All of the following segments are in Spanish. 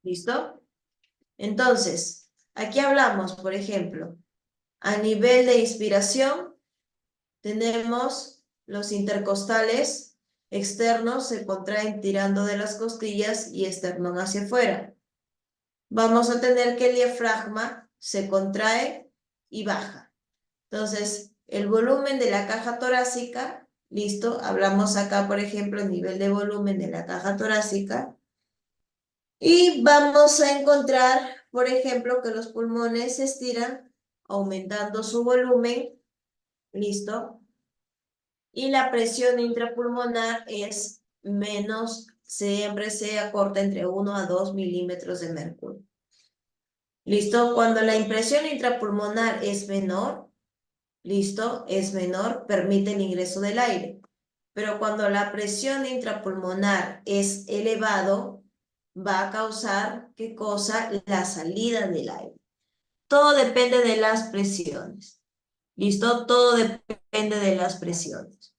¿Listo? Entonces, aquí hablamos, por ejemplo, a nivel de inspiración, tenemos los intercostales externos se contraen tirando de las costillas y esternón hacia afuera. Vamos a tener que el diafragma se contrae y baja. Entonces, el volumen de la caja torácica, listo, hablamos acá, por ejemplo, el nivel de volumen de la caja torácica. Y vamos a encontrar, por ejemplo, que los pulmones se estiran aumentando su volumen, listo, y la presión intrapulmonar es menos, siempre se acorta entre 1 a 2 milímetros de mercurio. ¿Listo? Cuando la impresión intrapulmonar es menor, ¿listo? Es menor, permite el ingreso del aire. Pero cuando la presión intrapulmonar es elevado, va a causar, ¿qué cosa? La salida del aire. Todo depende de las presiones. ¿Listo? Todo depende de las presiones.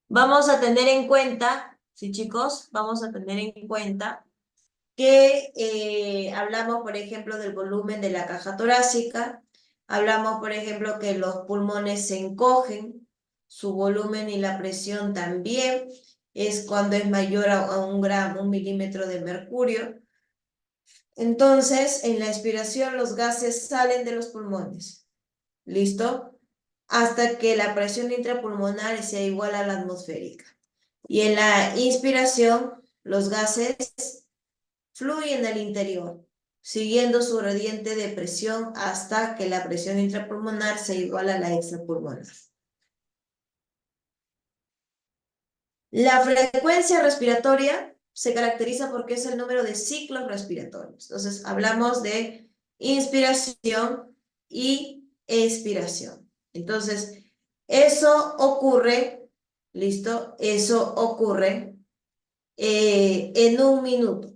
Vamos a tener en cuenta, sí chicos, vamos a tener en cuenta que hablamos, por ejemplo, del volumen de la caja torácica, hablamos, por ejemplo, que los pulmones se encogen, su volumen y la presión también es cuando es mayor a 1 milímetro de mercurio. Entonces, en la expiración los gases salen de los pulmones, ¿listo? Hasta que la presión intrapulmonar sea igual a la atmosférica. Y en la inspiración, los gases fluyen al interior, siguiendo su gradiente de presión hasta que la presión intrapulmonar sea igual a la extrapulmonar. La frecuencia respiratoria se caracteriza porque es el número de ciclos respiratorios. Entonces, hablamos de inspiración y expiración. Entonces, eso ocurre, ¿listo? Eso ocurre en 1 minuto.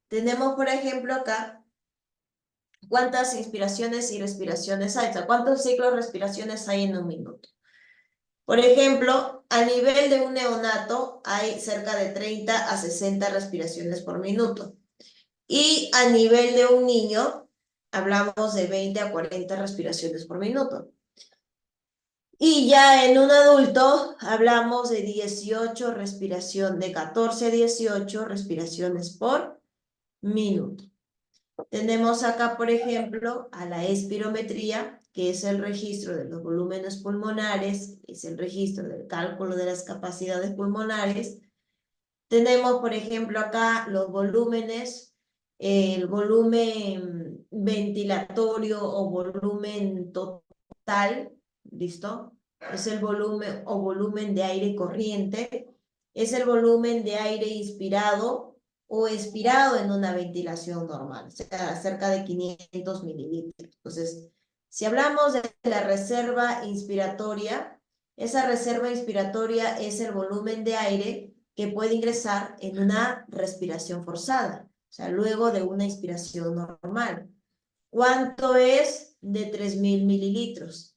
Tenemos, por ejemplo, acá cuántas inspiraciones y respiraciones hay, o sea, cuántos ciclos respiraciones hay en 1 minuto. Por ejemplo, a nivel de un neonato hay cerca de 30 a 60 respiraciones por minuto. Y a nivel de un niño, hablamos de 20 a 40 respiraciones por minuto. Y ya en un adulto hablamos de 18 respiraciones, de 14 a 18 respiraciones por minuto. Tenemos acá, por ejemplo, a la espirometría, que es el registro de los volúmenes pulmonares, es el registro del cálculo de las capacidades pulmonares. Tenemos, por ejemplo, acá los volúmenes, el volumen ventilatorio o volumen total, ¿listo? Es el volumen o volumen de aire corriente, es el volumen de aire inspirado o expirado en una ventilación normal, o sea, cerca de 500 mililitros. Entonces, si hablamos de la reserva inspiratoria, esa reserva inspiratoria es el volumen de aire que puede ingresar en una respiración forzada, o sea, luego de una inspiración normal. ¿Cuánto es? De 3.000 mililitros.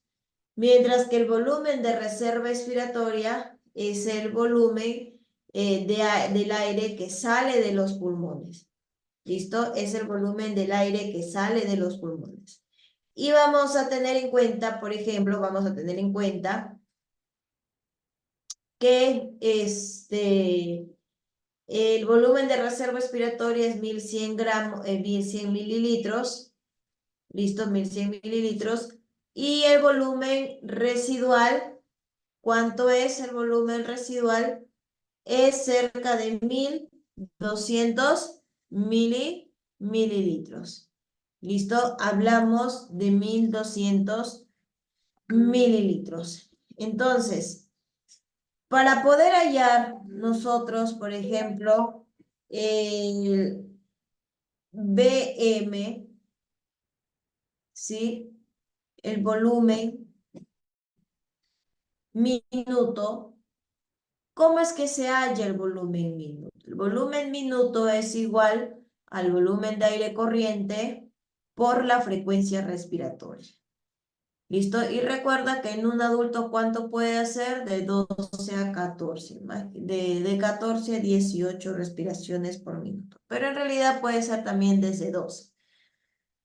Mientras que el volumen de reserva expiratoria es el volumen del aire que sale de los pulmones. ¿Listo? Es el volumen del aire que sale de los pulmones. Y vamos a tener en cuenta, por ejemplo, vamos a tener en cuenta que el volumen de reserva expiratoria es 1.100 gramos, 1.100 mililitros, listo, 1.100 mililitros, y el volumen residual, ¿cuánto es el volumen residual? Es cerca de 1.200 mililitros, listo, hablamos de 1.200 mililitros. Entonces, para poder hallar nosotros, por ejemplo, el BM, ¿sí? El volumen minuto, ¿cómo es que se halla el volumen minuto? El volumen minuto es igual al volumen de aire corriente por la frecuencia respiratoria. ¿Listo? Y recuerda que en un adulto, ¿cuánto puede hacer? De 12 a 14, de 14 a 18 respiraciones por minuto. Pero en realidad puede ser también desde 12.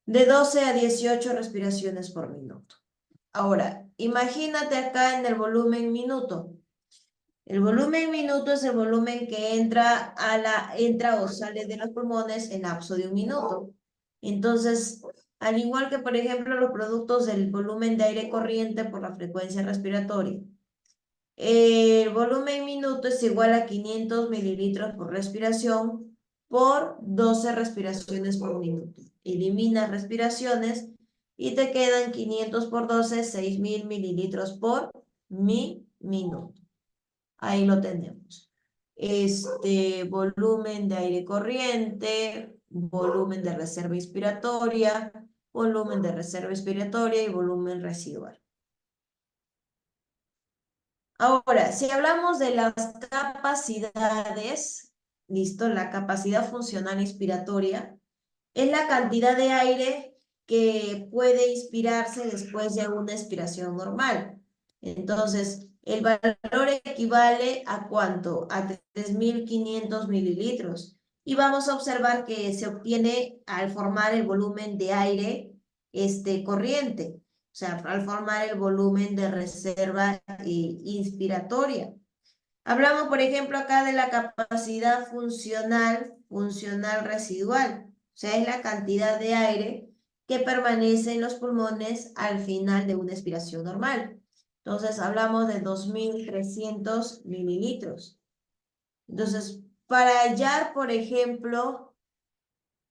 De 12 a 18 respiraciones por minuto. Ahora, imagínate acá en el volumen minuto. El volumen minuto es el volumen que entra o sale de los pulmones en lapso de un minuto. Entonces, al igual que, por ejemplo, los productos del volumen de aire corriente por la frecuencia respiratoria, el volumen minuto es igual a 500 mililitros por respiración por 12 respiraciones por minuto. Elimina respiraciones y te quedan 500 por 12, 6.000 mililitros por minuto. Ahí lo tenemos. Volumen de aire corriente, volumen de reserva inspiratoria, volumen de reserva inspiratoria y volumen residual. Ahora, si hablamos de las capacidades, listo, la capacidad funcional inspiratoria es la cantidad de aire que puede inspirarse después de una expiración normal. Entonces, el valor equivale a ¿cuánto? A 3.500 mililitros. Y vamos a observar que se obtiene al formar el volumen de aire corriente, o sea, al formar el volumen de reserva inspiratoria. Hablamos, por ejemplo, acá de la capacidad funcional residual. O sea, es la cantidad de aire que permanece en los pulmones al final de una expiración normal. Entonces, hablamos de 2.300 mililitros. Entonces, para hallar, por ejemplo,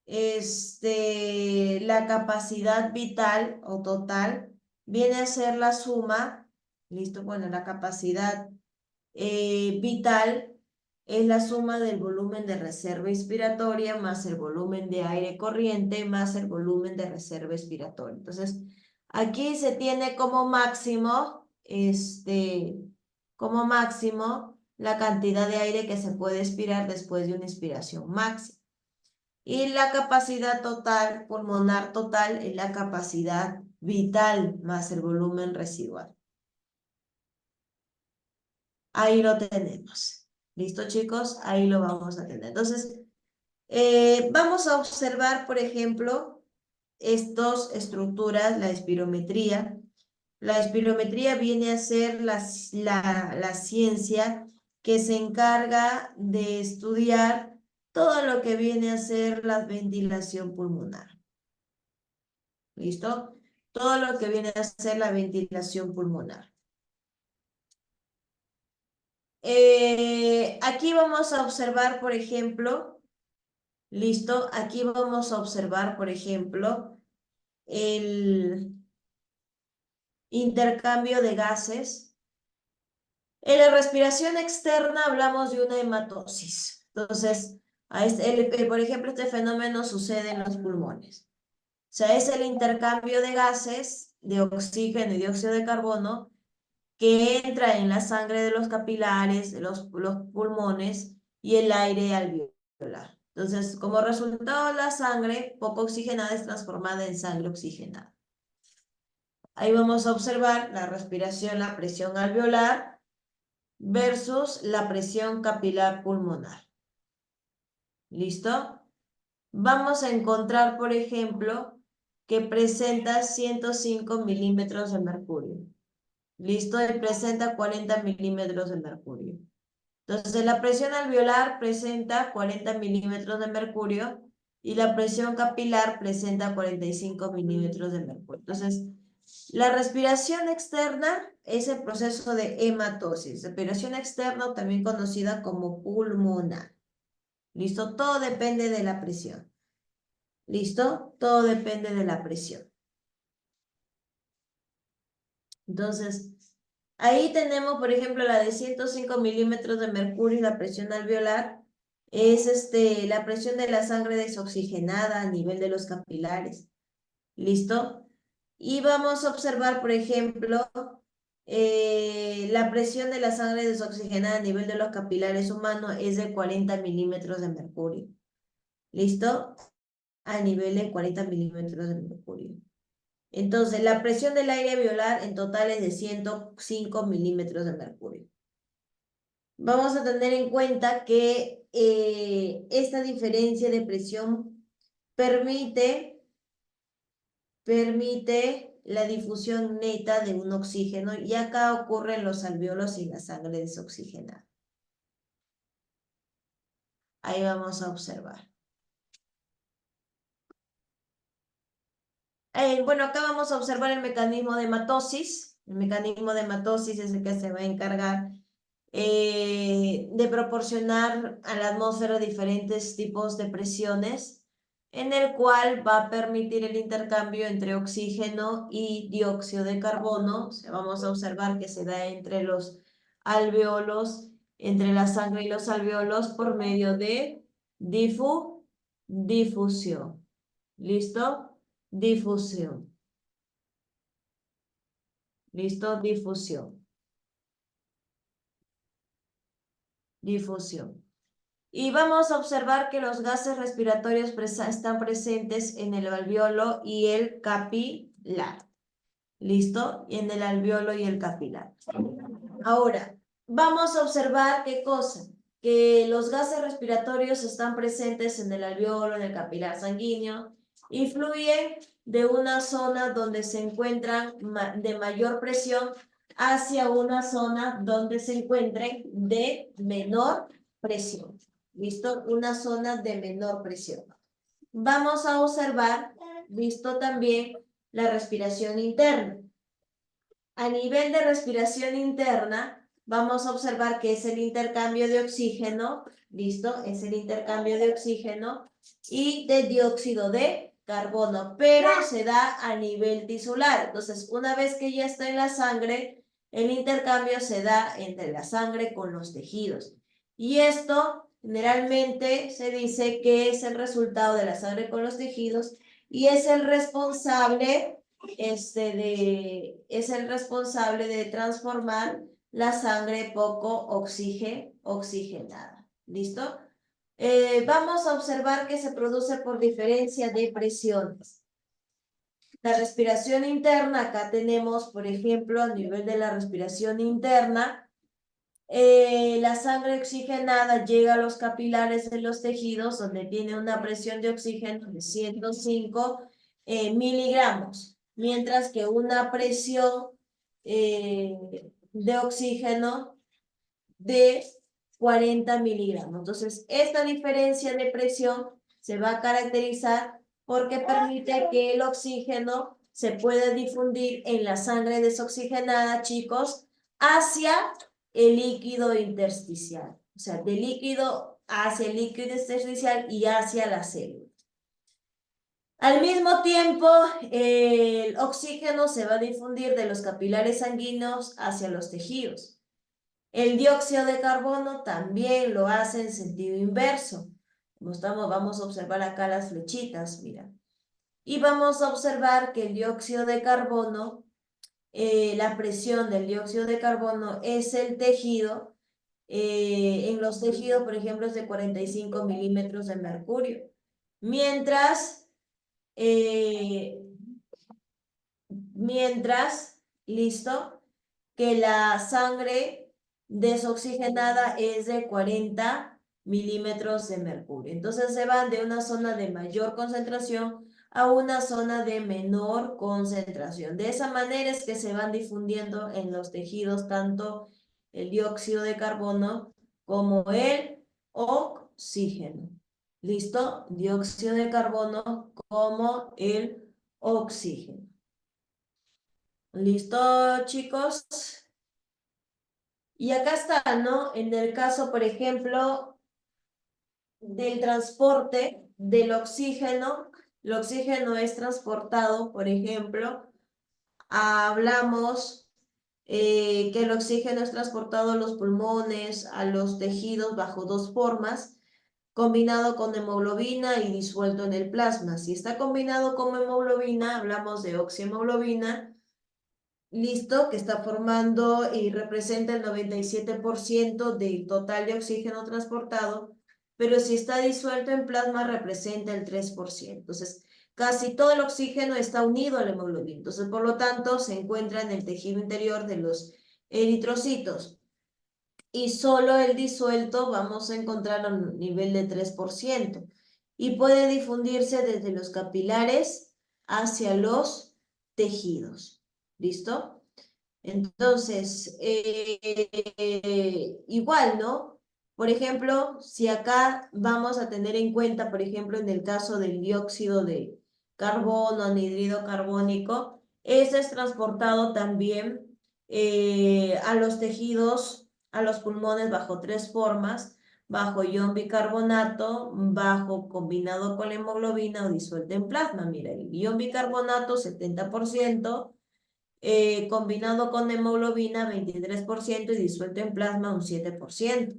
la capacidad vital o total, viene a ser la suma, listo, bueno, la capacidad vital es la suma del volumen de reserva inspiratoria más el volumen de aire corriente más el volumen de reserva expiratoria. Entonces, aquí se tiene como máximo la cantidad de aire que se puede expirar después de una inspiración máxima. Y la capacidad total, pulmonar total, es la capacidad vital más el volumen residual. Ahí lo tenemos. ¿Listo, chicos? Ahí lo vamos a tener. Entonces, vamos a observar, por ejemplo, estas estructuras, la espirometría. La espirometría viene a ser la ciencia que se encarga de estudiar todo lo que viene a ser la ventilación pulmonar. ¿Listo? Todo lo que viene a ser la ventilación pulmonar. Aquí vamos a observar, por ejemplo, listo, aquí vamos a observar, por ejemplo, el intercambio de gases. En la respiración externa hablamos de una hematosis. Entonces, por ejemplo, este fenómeno sucede en los pulmones. O sea, es el intercambio de gases, de oxígeno y dióxido de carbono, que entra en la sangre de los capilares, de los pulmones y el aire alveolar. Entonces, como resultado, la sangre poco oxigenada es transformada en sangre oxigenada. Ahí vamos a observar la respiración, la presión alveolar versus la presión capilar pulmonar. ¿Listo? Vamos a encontrar, por ejemplo, que presenta 105 milímetros de mercurio. ¿Listo? Y presenta 40 milímetros de mercurio. Entonces, la presión alveolar presenta 40 milímetros de mercurio y la presión capilar presenta 45 milímetros de mercurio. Entonces, la respiración externa es el proceso de hematosis. Respiración externa, también conocida como pulmonar. ¿Listo? Todo depende de la presión. ¿Listo? Todo depende de la presión. Entonces, ahí tenemos, por ejemplo, la de 105 milímetros de mercurio y la presión alveolar. Es la presión de la sangre desoxigenada a nivel de los capilares. ¿Listo? Y vamos a observar, por ejemplo, la presión de la sangre desoxigenada a nivel de los capilares humanos es de 40 milímetros de mercurio. ¿Listo? A nivel de 40 milímetros de mercurio. Entonces, la presión del aire alveolar en total es de 105 milímetros de mercurio. Vamos a tener en cuenta que esta diferencia de presión permite la difusión neta de un oxígeno y acá ocurren los alvéolos y la sangre desoxigenada. Ahí vamos a observar. Bueno, acá vamos a observar el mecanismo de matosis. El mecanismo de matosis es el que se va a encargar de proporcionar a la atmósfera diferentes tipos de presiones, en el cual va a permitir el intercambio entre oxígeno y dióxido de carbono. O sea, vamos a observar que se da entre los alvéolos, entre la sangre y los alvéolos por medio de difusión. ¿Listo? Difusión. ¿Listo? Difusión. Difusión. Y vamos a observar que los gases respiratorios están presentes en el alvéolo y el capilar. ¿Listo? Y en el alvéolo y el capilar. Ahora, vamos a observar qué cosa. Que los gases respiratorios están presentes en el alvéolo, en el capilar sanguíneo, y fluyen de una zona donde se encuentran de mayor presión hacia una zona donde se encuentren de menor presión. ¿Listo? Una zona de menor presión. Vamos a observar, visto también, la respiración interna. A nivel de respiración interna, vamos a observar que es el intercambio de oxígeno, ¿listo? Es el intercambio de oxígeno y de dióxido de carbono, pero se da a nivel tisular. Entonces, una vez que ya está en la sangre, el intercambio se da entre la sangre con los tejidos. Y esto generalmente se dice que es el resultado de la sangre con los tejidos y es el responsable es el responsable de transformar la sangre poco oxigenada. ¿Listo? Vamos a observar que se produce por diferencia de presiones. La respiración interna, acá tenemos, por ejemplo, a nivel de la respiración interna, la sangre oxigenada llega a los capilares de los tejidos, donde tiene una presión de oxígeno de 105 miligramos, mientras que una presión de oxígeno de 40 miligramos. Entonces, esta diferencia de presión se va a caracterizar porque permite que el oxígeno se pueda difundir en la sangre desoxigenada, chicos, hacia el líquido intersticial. O sea, del líquido hacia el líquido intersticial y hacia la célula. Al mismo tiempo, el oxígeno se va a difundir de los capilares sanguíneos hacia los tejidos. El dióxido de carbono también lo hace en sentido inverso. Vamos a observar acá las flechitas, mira. Y vamos a observar que el dióxido de carbono, la presión del dióxido de carbono es el tejido. En los tejidos, por ejemplo, es de 45 milímetros de mercurio. Mientras, listo, que la sangre desoxigenada es de 40 milímetros de mercurio. Entonces se van de una zona de mayor concentración a una zona de menor concentración. De esa manera es que se van difundiendo en los tejidos tanto el dióxido de carbono como el oxígeno. ¿Listo? Dióxido de carbono como el oxígeno. ¿Listo, chicos? Y acá está, ¿no? En el caso, por ejemplo, del transporte del oxígeno, el oxígeno es transportado, por ejemplo, hablamos que el oxígeno es transportado a los pulmones, a los tejidos bajo dos formas, combinado con hemoglobina y disuelto en el plasma. Si está combinado con hemoglobina, hablamos de oxihemoglobina, listo, que está formando y representa el 97% del total de oxígeno transportado, pero si está disuelto en plasma representa el 3%. Entonces, casi todo el oxígeno está unido a la hemoglobina. Entonces, por lo tanto, se encuentra en el tejido interior de los eritrocitos. Y solo el disuelto vamos a encontrar a un nivel de 3%. Y puede difundirse desde los capilares hacia los tejidos. ¿Listo? Entonces, igual, ¿no? Por ejemplo, si acá vamos a tener en cuenta, por ejemplo, en el caso del dióxido de carbono, anhídrido carbónico, ese es transportado también a los tejidos, a los pulmones bajo tres formas, bajo ion bicarbonato, bajo combinado con la hemoglobina o disuelto en plasma. Mira, el ion bicarbonato 70%, combinado con hemoglobina 23% y disuelto en plasma un 7%.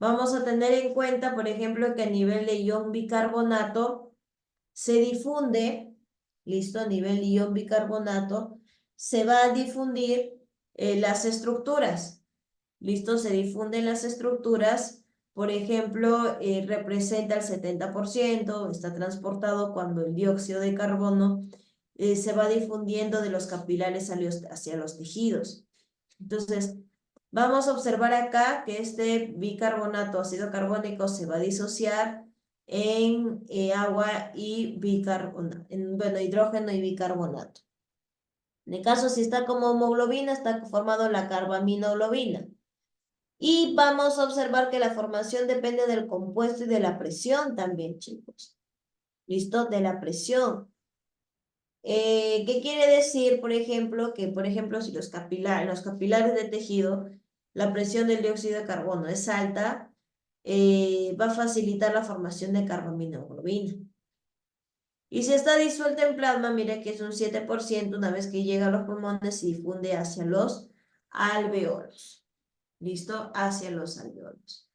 Vamos a tener en cuenta, por ejemplo, que a nivel de ion bicarbonato se difunde, listo, a nivel de ion bicarbonato, se va a difundir las estructuras, listo, se difunden las estructuras, por ejemplo, representa el 70%, está transportado cuando el dióxido de carbono se va difundiendo de los capilares hacia los tejidos. Entonces, vamos a observar acá que este bicarbonato, ácido carbónico, se va a disociar en agua y bicarbonato, bueno, hidrógeno y bicarbonato. En el caso, si está como hemoglobina, está formado la carbaminoglobina. Y vamos a observar que la formación depende del compuesto y de la presión también, chicos. ¿Listo? De la presión. ¿Qué quiere decir, por ejemplo, que, por ejemplo, si los capilares de tejido, la presión del dióxido de carbono es alta, va a facilitar la formación de carbaminoglobina. Y si está disuelta en plasma, mire que es un 7%, una vez que llega a los pulmones se difunde hacia los alveolos. ¿Listo? Hacia los alveolos.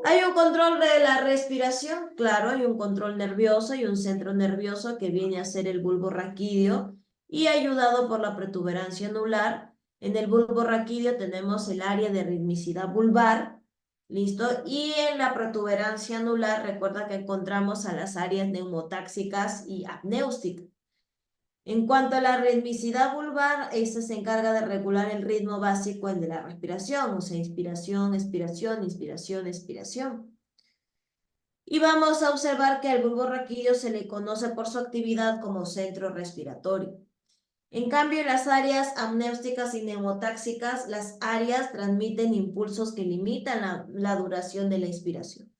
¿Hay un control de la respiración? Claro, hay un control nervioso y un centro nervioso que viene a ser el bulbo raquídeo y ayudado por la protuberancia anular. En el bulbo raquídeo tenemos el área de ritmicidad vulvar, ¿listo? Y en la protuberancia anular, recuerda que encontramos a las áreas neumotáxicas y apnéusticas. En cuanto a la ritmicidad vulvar, esta se encarga de regular el ritmo básico, el de la respiración, o sea, inspiración, expiración, inspiración, expiración. Y vamos a observar que al bulbo raquídeo se le conoce por su actividad como centro respiratorio. En cambio, en las áreas amnióticas y neumotáxicas, las áreas transmiten impulsos que limitan la duración de la inspiración.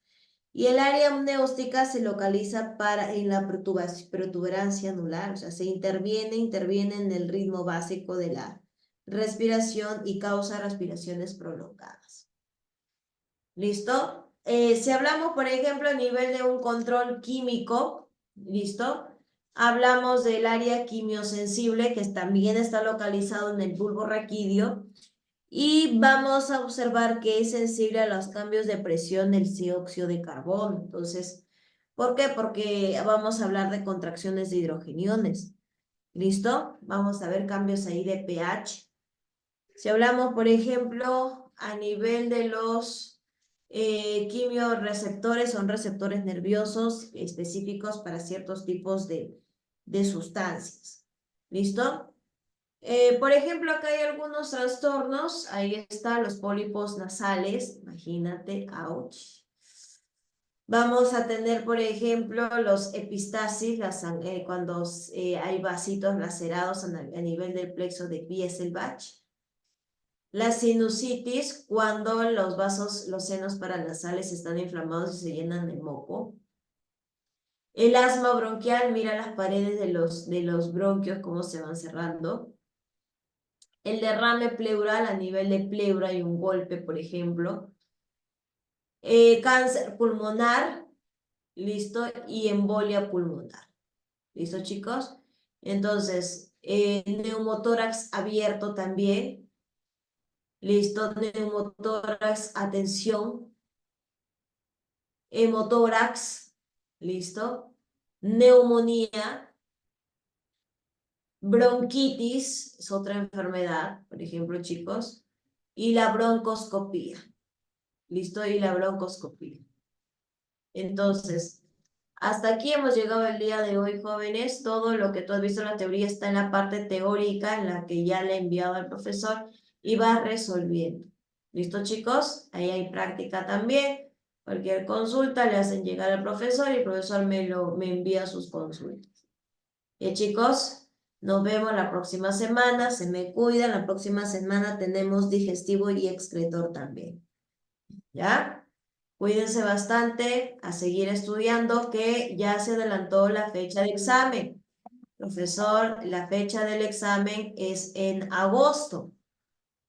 Y el área amniótica se localiza en la protuberancia anular, o sea, se interviene en el ritmo básico de la respiración y causa respiraciones prolongadas. ¿Listo? Si hablamos, por ejemplo, a nivel de un control químico, ¿listo? Hablamos del área quimiosensible, que también está localizado en el bulbo raquídeo, y vamos a observar que es sensible a los cambios de presión del dióxido de carbono. Entonces, ¿por qué? Porque vamos a hablar de contracciones de hidrogeniones. ¿Listo? Vamos a ver cambios ahí de pH. Si hablamos, por ejemplo, a nivel de los quimioreceptores, son receptores nerviosos específicos para ciertos tipos de sustancias. ¿Listo? Por ejemplo, acá hay algunos trastornos. Ahí están los pólipos nasales. Imagínate, ouch. Vamos a tener, por ejemplo, los epistasis, cuando hay vasitos lacerados a nivel del plexo de Bieselbach. La sinusitis, cuando los vasos, los senos paranasales están inflamados y se llenan de moco. El asma bronquial, mira las paredes de los bronquios, cómo se van cerrando. El derrame pleural, a nivel de pleura y un golpe, por ejemplo. Cáncer pulmonar, listo, y embolia pulmonar. ¿Listo, chicos? Entonces, neumotórax abierto también. Listo, neumotórax, atención. Hemotórax, listo. Neumonía. Bronquitis es otra enfermedad, por ejemplo, chicos. Y la broncoscopía. ¿Listo? Y la broncoscopía. Entonces, Hasta aquí hemos llegado el día de hoy, jóvenes. Todo lo que tú has visto en la teoría está en la parte teórica, en la que ya le he enviado al profesor y va resolviendo. ¿Listo, chicos? Ahí hay práctica también. Cualquier consulta le hacen llegar al profesor y el profesor me envía sus consultas. Chicos, nos vemos la próxima semana. Se me cuidan. La próxima semana tenemos digestivo y excretor también. ¿Ya? Cuídense bastante, a seguir estudiando, que ya se adelantó la fecha de examen. Profesor, la fecha del examen es en agosto.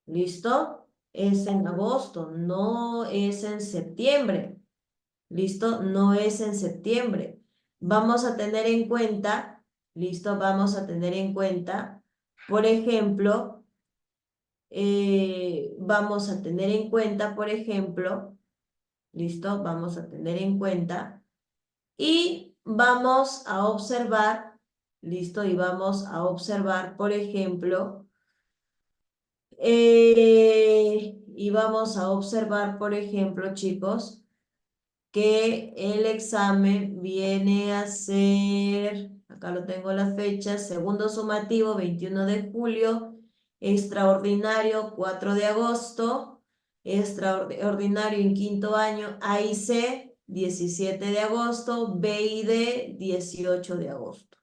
¿Listo? Es en agosto, no es en septiembre. ¿Listo? No es en septiembre. Vamos a tener en cuenta, ¿listo? Vamos a tener en cuenta, por ejemplo, vamos a tener en cuenta, por ejemplo, ¿listo? Vamos a tener en cuenta y vamos a observar, ¿listo? Y vamos a observar, por ejemplo, y vamos a observar, por ejemplo, chicos, que el examen viene a ser, acá lo tengo la fecha, segundo sumativo 21 de julio, extraordinario 4 de agosto, extraordinario en quinto año, A y C 17 de agosto, B y D 18 de agosto.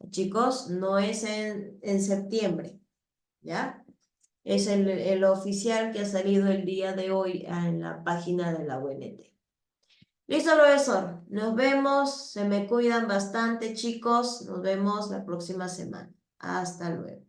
Chicos, no es en septiembre, ¿ya? Es el oficial que ha salido el día de hoy en la página de la UNT. Listo, profesor. Nos vemos. Se me cuidan bastante, chicos. Nos vemos la próxima semana. Hasta luego.